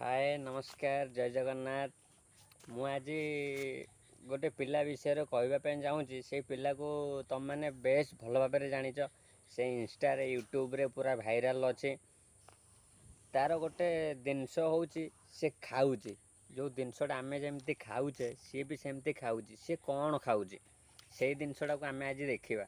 हाय नमस्कार जय जगन्नाथ। मु आज गोटे पिला विषय कहवाई चाहूँगी। से पिला को तुम मैंने बेस भल भाव जाच से इंस्टा रे यूट्यूब रे पूरा भाइराल अच्छे। तार गोटे जिनस हूँ से खाऊँ जो जिनसटा आम जमी खाऊे सी भी सेमती खाऊँ। सी कौन खाऊँ से जिनसटा को आम आज देखा।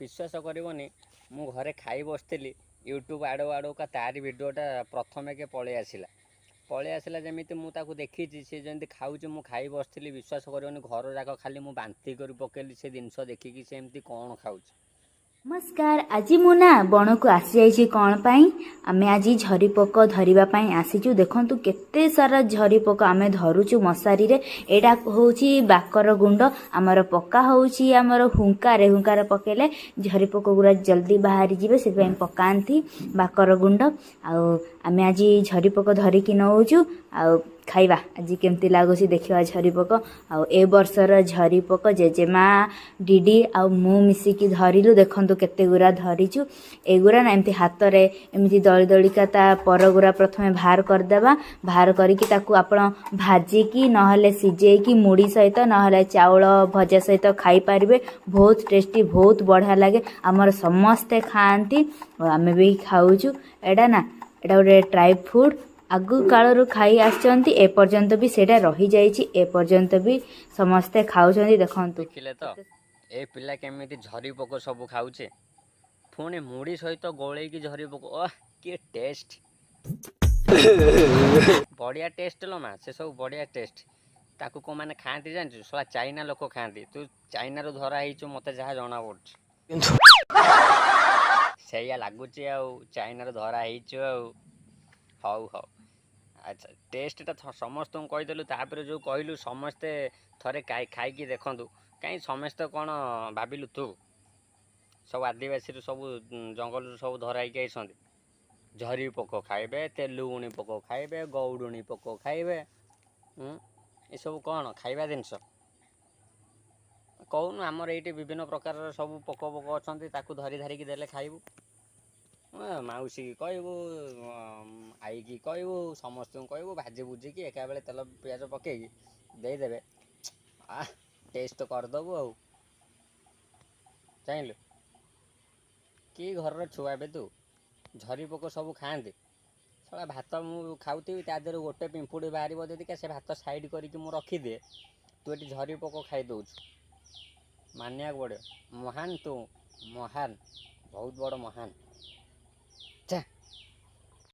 विश्वास करनी मु घरे खाई बसती यूट्यूब आड़ो आड़ो का तारी भिडटा प्रथम के पलि आसला जमी मुझे देखी सी जमी खाऊँ मु खाई बसती। विश्वास करनी घर जाक खाली मु बांती कर पकेली से जिनस देखिकी से एमती कौन खाऊँ। नमस्कार। आज मु ना बण को आसी जाइए कौन पाई आमे आज झरीपोक धरिबा पाई आसीचु। देखंतु केते सारा झरीपोक आमे धरुचु मशारी रे। एडा होउची बाकर गुंड आमर पक्का होउची आमर हुंकार पकेले झरीपोक गुरा जल्दी बाहरी जिवे से पकांती बाकर गुंड। आउ आमे आज झरीपोक धरिकी नउचु आउ खाइबा आज केमती लागुसी देखिबा झरीपोक। आउ ए वर्षर झरीपोक जेजेमा डीडी आउ मु मिसिकी धरिलु। देखंतु केते गुरा धरिचु। एगुरा ना एमती हाथ रे एमती दଳି दଳିका ता पर गुरा प्रथमे बाहर कर देबा। बाहर करिकी ताकू आपण भाजी की नहले सिजे की मुड़ी सहित नहले चाउल भजा सहित खाई पारिबे। बहुत टेस्टी बहुत बढ़िया लागे। हमर समस्ते खांती आमे भी खाउचु। एडा ना एडा गोटे ड्राई फ्रूट आगु कालरू खाई आछंती ए पर्यंत भी सेटा रही जाईची। ए पर्यंत भी समस्ते खाउछंती। देखंतु देखिले तो ए पिला केमिति झरी पोक सब खाऊे पुणी मुड़ी सहित गोले की झरी पोक के टेस्ट बढ़िया टेस्ट लो माँ से सब बढ़िया टेस्ट। ताकू को मैंने खाती जानछु सला चाइना लोक खाती। तू चाइना रू धरा ही मत जहाँ जना पड़ से लगुच चाइना रू धरा ही हौ हौ। अच्छा टेस्टा समस्त कहीदेलु तापर जो कहलु समस्ते थरे खाई देखु कहीं समस्ते कौन भाविलु तू सब आदिवासी सब जंगल सब धराई आई झरी पोक खाइबे तेलुगुणी पोक खाइबे गौडुणी पोक खाइबे। ये सब कौन खाइबा जिनस कहूनु आमर ये विभिन्न प्रकार सब पोक पोक अच्छा धरी धारिकी देले खाइबू। मौसी की कहबू आई की कहबू समस्त कहबू भाजी भुजिकी एका बेले तेल पियाज पकईकी देदेवे टेस्ट करदेबू आ चाहलु कि घर छुआ बे तू झरी पोक सब खाती सला भात मु खाऊी तादेह गोटे पिंपुड़ी बाहर जदि से भात साइड करके मु रखीदे तू ये झरी पोक खाई दौचु मानिया पड़ो महान तू महान बहुत बड़ महान।